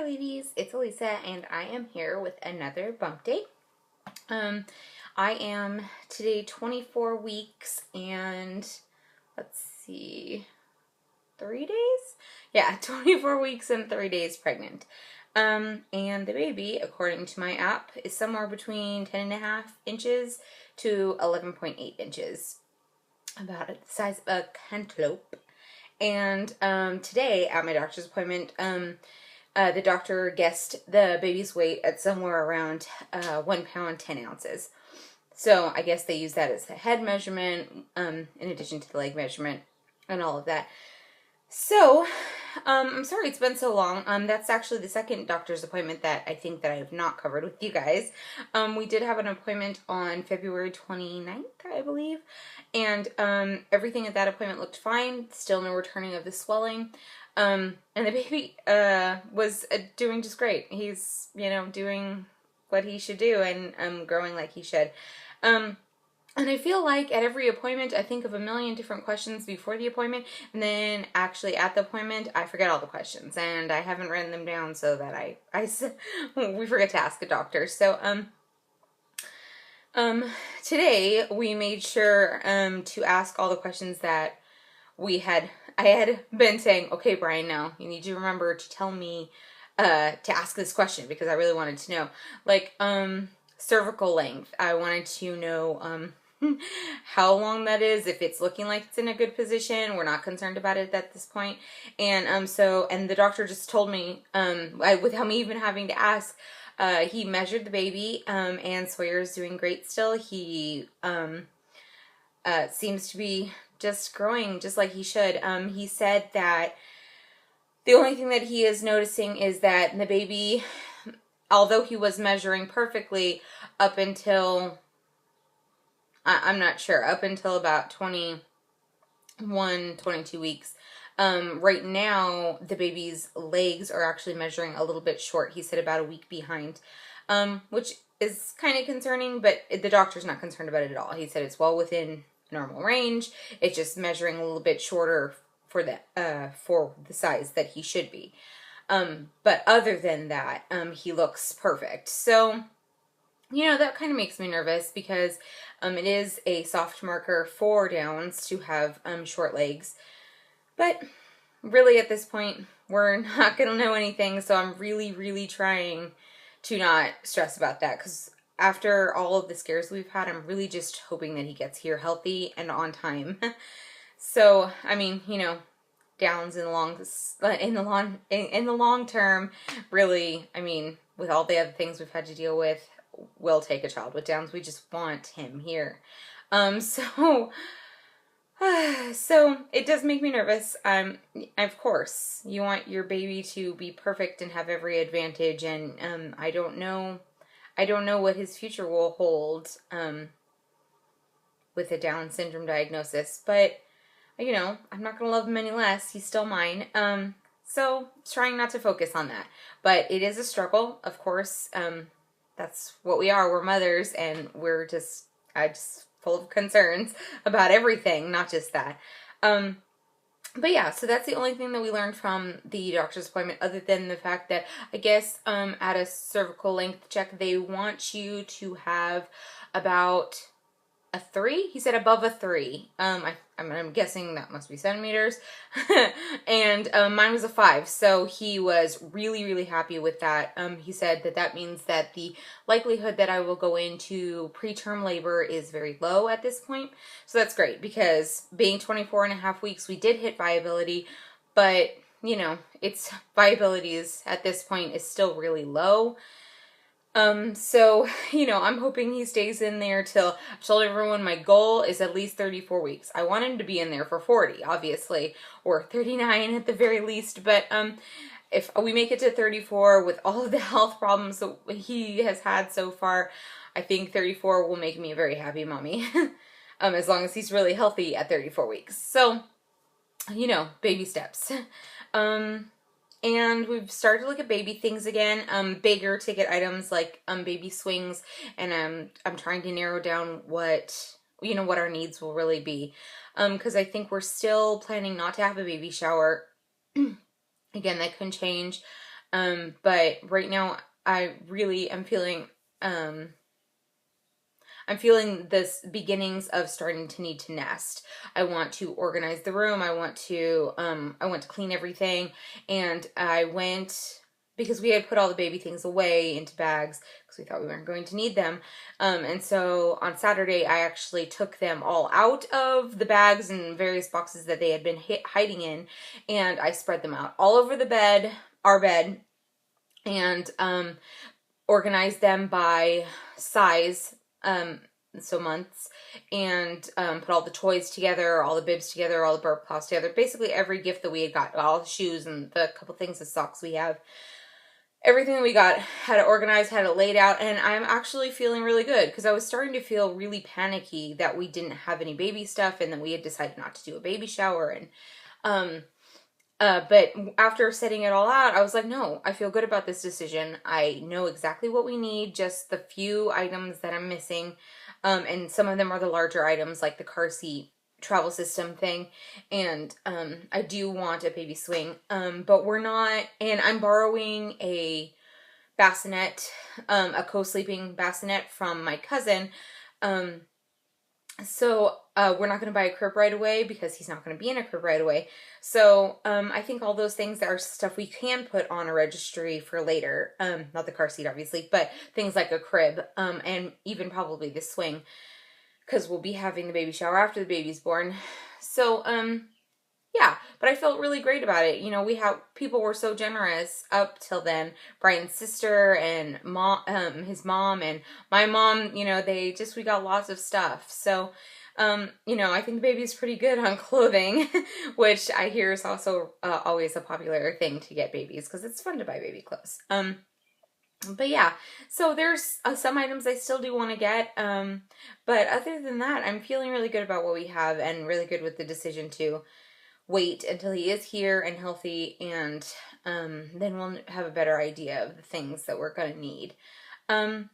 ladies, it's Elisa and I am here with another bump date. I am today 24 weeks and let's see, 3 days? Yeah, 24 weeks and 3 days pregnant. And the baby, according to my app, is somewhere between 10.5 inches to 11.8 inches. About the size of a cantaloupe. And today at my doctor's appointment, the doctor guessed the baby's weight at somewhere around 1 pound 10 ounces. So I guess they use that as the head measurement, in addition to the leg measurement and all of that. So, I'm sorry it's been so long. That's actually the second doctor's appointment that I think that I have not covered with you guys. We did have an appointment on February 29th, I believe. And, everything at that appointment looked fine. Still no returning of the swelling. And the baby, was doing just great. He's, doing what he should do and, growing like he should. And I feel like at every appointment, I think of a million different questions before the appointment, and then actually at the appointment, I forget all the questions, and I haven't written them down so that we forget to ask a doctor. So, today we made sure, to ask all the questions that I had been saying, okay, Brian, now you need to remember to tell me, to ask this question because I really wanted to know, like, cervical length. I wanted to know, how long that is, if it's looking like it's in a good position. We're not concerned about it at this point. And and the doctor just told me, without me even having to ask, he measured the baby, and Sawyer is doing great still. He seems to be just growing just like he should. He said that the only thing that he is noticing is that the baby, although he was measuring perfectly up until, I'm not sure, up until about 21, 22 weeks. Right now, the baby's legs are actually measuring a little bit short. He said about a week behind, which is kind of concerning, but the doctor's not concerned about it at all. He said it's well within normal range. It's just measuring a little bit shorter for the size that he should be. But other than that, he looks perfect. So, that kind of makes me nervous because it is a soft marker for Downs to have short legs. But really at this point, we're not going to know anything, so I'm really, really trying to not stress about that because after all of the scares we've had, I'm really just hoping that he gets here healthy and on time. So, I mean, Downs in the long term, really, I mean, with all the other things we've had to deal with, we'll take a child with Downs. We just want him here. So it does make me nervous. Of course, you want your baby to be perfect and have every advantage, and I don't know what his future will hold with a Down syndrome diagnosis, but I'm not going to love him any less. He's still mine. So trying not to focus on that. But it is a struggle, of course. That's what we are. We're mothers, and we're just full of concerns about everything, not just that. But yeah, so that's the only thing that we learned from the doctor's appointment, other than the fact that I guess at a cervical length check, they want you to have about a 3. He said above a 3. I'm guessing that must be centimeters. And mine was a 5. So he was really, really happy with that. He said that means that the likelihood that I will go into preterm labor is very low at this point. So that's great because being 24.5 weeks, we did hit viability, but its viability at this point is still really low. So, I'm hoping he stays in there till, I've told everyone my goal is at least 34 weeks. I want him to be in there for 40, obviously, or 39 at the very least, but, if we make it to 34 with all of the health problems that he has had so far, I think 34 will make me a very happy mommy, as long as he's really healthy at 34 weeks. So, baby steps. And we've started to look at baby things again, bigger ticket items like baby swings, and I'm trying to narrow down what our needs will really be, because I think we're still planning not to have a baby shower. Again, that can change. But right now I really am feeling, I'm feeling this beginnings of starting to need to nest. I want to organize the room. I want to clean everything. And I went, because we had put all the baby things away into bags because we thought we weren't going to need them. And so on Saturday, I actually took them all out of the bags and various boxes that they had been hiding in. And I spread them out all over the bed, our bed, and organized them by size, so months, and put all the toys together, all the bibs together, all the burp cloths together, basically every gift that we had got, all the shoes and the couple things of socks we have, everything that we got, had it organized, had it laid out, and I'm actually feeling really good because I was starting to feel really panicky that we didn't have any baby stuff and that we had decided not to do a baby shower. And but after setting it all out, I was like, no, I feel good about this decision. I know exactly what we need, just the few items that I'm missing. And some of them are the larger items, like the car seat travel system thing. And I do want a baby swing. But we're not, and I'm borrowing a bassinet, a co-sleeping bassinet from my cousin. So we're not going to buy a crib right away because he's not going to be in a crib right away. So I think all those things are stuff we can put on a registry for later. Not the car seat, obviously, but things like a crib, and even probably the swing, because we'll be having the baby shower after the baby's born. So yeah, but I felt really great about it. You know, people were so generous up till then. Brian's sister and his mom and my mom, you know, we got lots of stuff. So, you know, I think the baby's pretty good on clothing, which I hear is also always a popular thing to get babies because it's fun to buy baby clothes. But yeah, so there's some items I still do want to get. But other than that, I'm feeling really good about what we have and really good with the decision to wait until he is here and healthy, and then we'll have a better idea of the things that we're going to need. But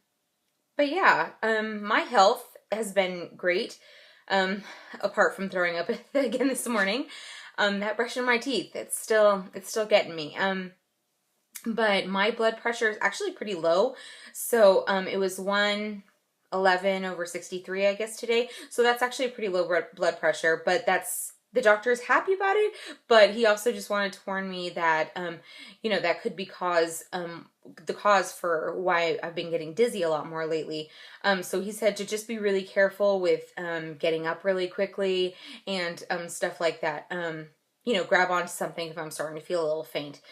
yeah, my health has been great, apart from throwing up again this morning. That brushing my teeth, it's still getting me. But my blood pressure is actually pretty low. So it was 111/63, I guess, today. So that's actually a pretty low blood pressure, but the doctor is happy about it, but he also just wanted to warn me that, you know, that could be the cause for why I've been getting dizzy a lot more lately. So he said to just be really careful with getting up really quickly and stuff like that. You know, grab onto something if I'm starting to feel a little faint.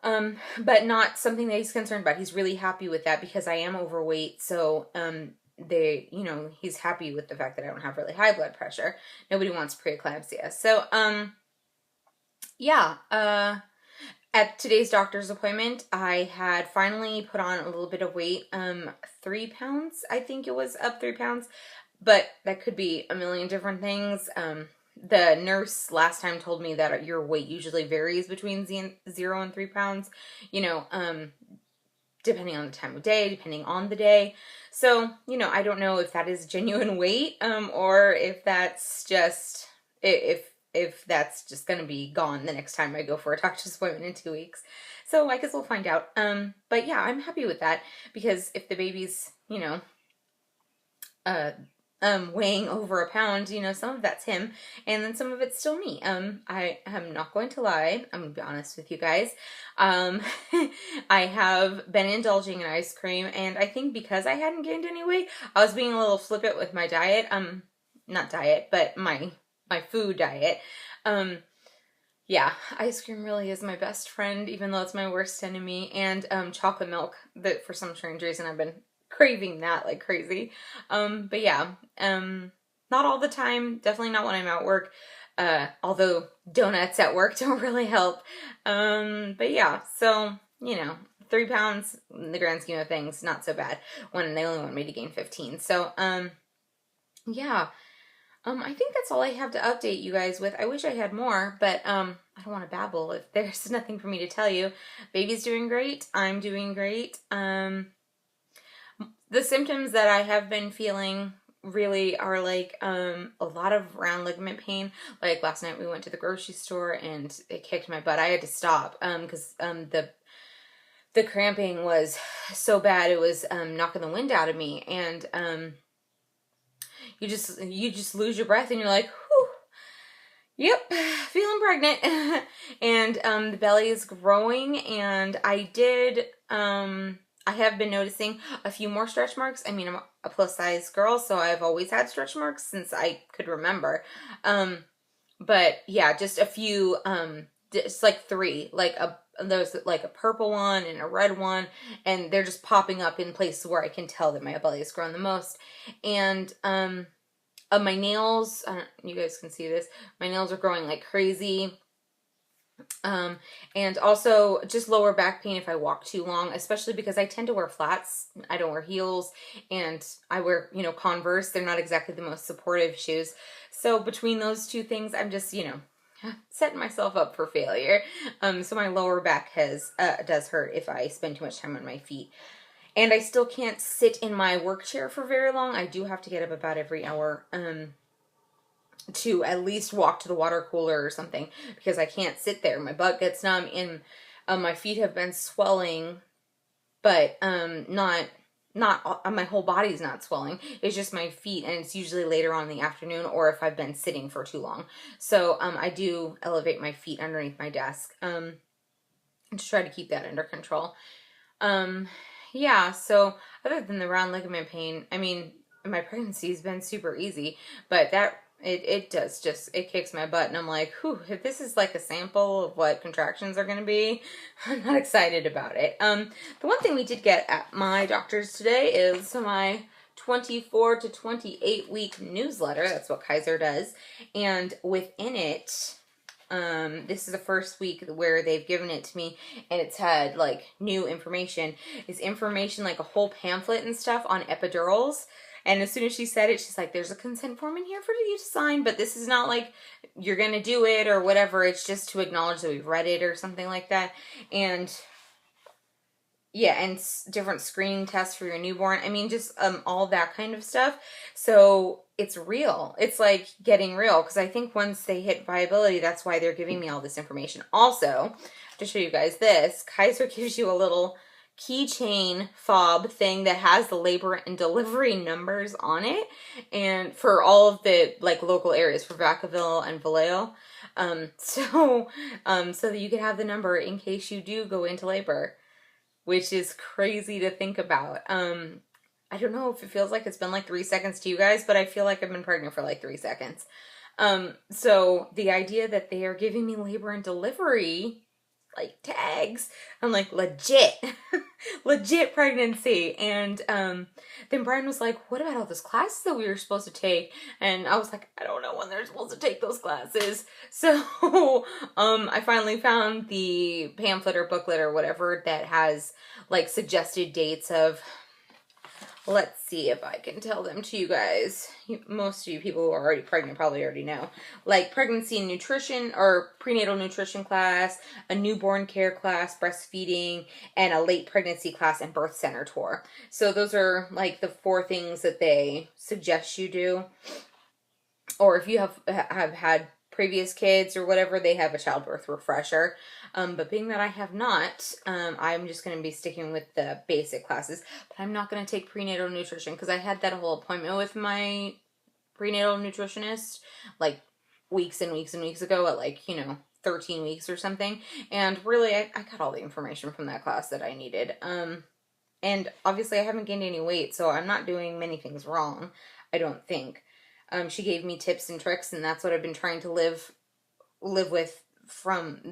But not something that he's concerned about. He's really happy with that because I am overweight. So, you know, he's happy with the fact that I don't have really high blood pressure. Nobody wants preeclampsia. So, yeah, at today's doctor's appointment, I had finally put on a little bit of weight, 3 pounds. I think it was up 3 pounds, but that could be a million different things. The nurse last time told me that your weight usually varies between 0 and 3 pounds, you know, depending on the time of day, depending on the day. So, you know, I don't know if that is genuine weight, or if that's just, if that's just going to be gone the next time I go for a doctor's appointment in 2 weeks. So I guess we'll find out. But yeah, I'm happy with that because if the baby's, you know, weighing over a pound, you know, some of that's him and then some of it's still me. I am not going to lie. I'm gonna be honest with you guys. I have been indulging in ice cream, and I think because I hadn't gained any weight, I was being a little flippant with my diet. Not diet, but my food diet. Yeah, ice cream really is my best friend, even though it's my worst enemy. And chocolate milk, that for some strange reason I've been craving that like crazy. But yeah, not all the time, definitely not when I'm at work, although donuts at work don't really help. But yeah, so, you know, 3 pounds in the grand scheme of things, not so bad when they only want me to gain 15. So, yeah, I think that's all I have to update you guys with. I wish I had more, but I don't want to babble if there's nothing for me to tell you. Baby's doing great. I'm doing great. The symptoms that I have been feeling really are like a lot of round ligament pain. Like last night we went to the grocery store and it kicked my butt. I had to stop because the cramping was so bad it was knocking the wind out of me, and you just lose your breath and you're like, whew, yep, feeling pregnant. And the belly is growing, and I have been noticing a few more stretch marks. I mean, I'm a plus size girl, so I've always had stretch marks since I could remember. But yeah, just a few, just like 3, there's like a purple one and a red one, and they're just popping up in places where I can tell that my belly has grown the most. And my nails, you guys can see this, my nails are growing like crazy. And also just lower back pain if I walk too long, especially because I tend to wear flats. I don't wear heels, and I wear, Converse. They're not exactly the most supportive shoes. So between those two things, I'm just, setting myself up for failure. So my lower back does hurt if I spend too much time on my feet. And I still can't sit in my work chair for very long. I do have to get up about every hour, to at least walk to the water cooler or something, because I can't sit there. My butt gets numb, and my feet have been swelling, but not my whole body's not swelling. It's just my feet, and it's usually later on in the afternoon or if I've been sitting for too long. So I do elevate my feet underneath my desk to try to keep that under control. Yeah, so other than the round ligament pain, I mean, my pregnancy has been super easy, but it kicks my butt, and I'm like, whew, if this is like a sample of what contractions are going to be, I'm not excited about it. The one thing we did get at my doctor's today is my 24 to 28 week newsletter. That's what Kaiser does. And within it, this is the first week where they've given it to me, and it's had like new information. It's information like a whole pamphlet and stuff on epidurals. And as soon as she said it, she's like, there's a consent form in here for you to sign, but this is not like you're going to do it or whatever. It's just to acknowledge that we've read it or something like that. And yeah, and different screening tests for your newborn. I mean, just all that kind of stuff. So it's real. It's like getting real, because I think once they hit viability, that's why they're giving me all this information. Also, to show you guys this, Kaiser gives you a little keychain fob thing that has the labor and delivery numbers on it, and for all of the like local areas for Vacaville and Vallejo, so that you can have the number in case you do go into labor, which is crazy to think about. I don't know if it feels like it's been like 3 seconds to you guys, but I feel like I've been pregnant for like 3 seconds. So the idea that they are giving me labor and delivery like tags, I'm like, legit legit pregnancy. And then Brian was like, what about all those classes that we were supposed to take? And I was like, I don't know when they're supposed to take those classes. So I finally found the pamphlet or booklet or whatever that has like suggested dates of, let's see if I can tell them to you guys. Most of you people who are already pregnant probably already know. Like pregnancy and nutrition or prenatal nutrition class, a newborn care class, breastfeeding, and a late pregnancy class and birth center tour. So those are like the 4 things that they suggest you do. Or if you have had previous kids or whatever, they have a childbirth refresher. But being that I have not, I'm just going to be sticking with the basic classes. But I'm not going to take prenatal nutrition, because I had that whole appointment with my prenatal nutritionist like weeks and weeks and weeks ago at like, 13 weeks or something. And really, I got all the information from that class that I needed. And obviously I haven't gained any weight, so I'm not doing many things wrong, I don't think. She gave me tips and tricks, and that's what I've been trying to live with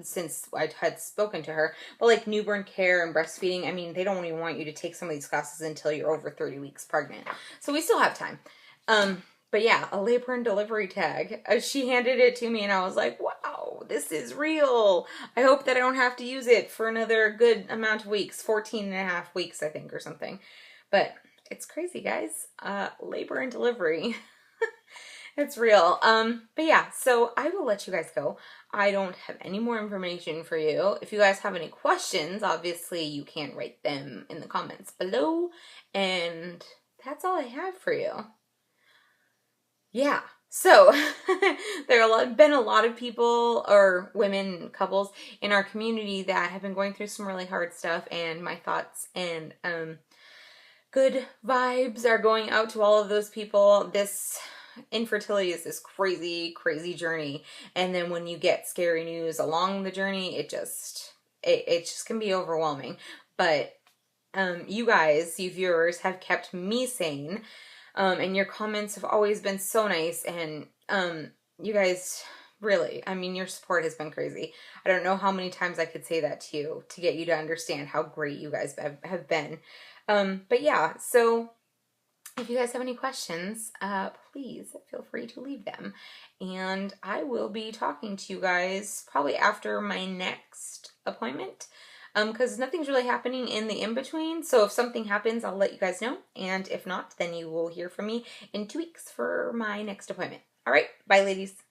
since I had spoken to her. But like newborn care and breastfeeding, I mean, they don't even want you to take some of these classes until you're over 30 weeks pregnant. So we still have time. But yeah, a labor and delivery tag. She handed it to me, and I was like, wow, this is real. I hope that I don't have to use it for another good amount of weeks, 14 and a half weeks, I think, or something. But it's crazy, guys. Labor and delivery. It's real. But yeah, so I will let you guys go. I don't have any more information for you. If you guys have any questions, obviously you can write them in the comments below. And that's all I have for you. Yeah, So there have been a lot of people or women couples in our community that have been going through some really hard stuff, and my thoughts and good vibes are going out to all of those people. This infertility is this crazy, crazy journey, and then when you get scary news along the journey, it just can be overwhelming. But you guys, you viewers, have kept me sane. And your comments have always been so nice, and you guys, really, I mean, your support has been crazy. I don't know how many times I could say that to you to get you to understand how great you guys have been. But yeah, so if you guys have any questions, please feel free to leave them. And I will be talking to you guys probably after my next appointment. Because nothing's really happening in the in-between. So if something happens, I'll let you guys know. And if not, then you will hear from me in 2 weeks for my next appointment. All right, bye ladies.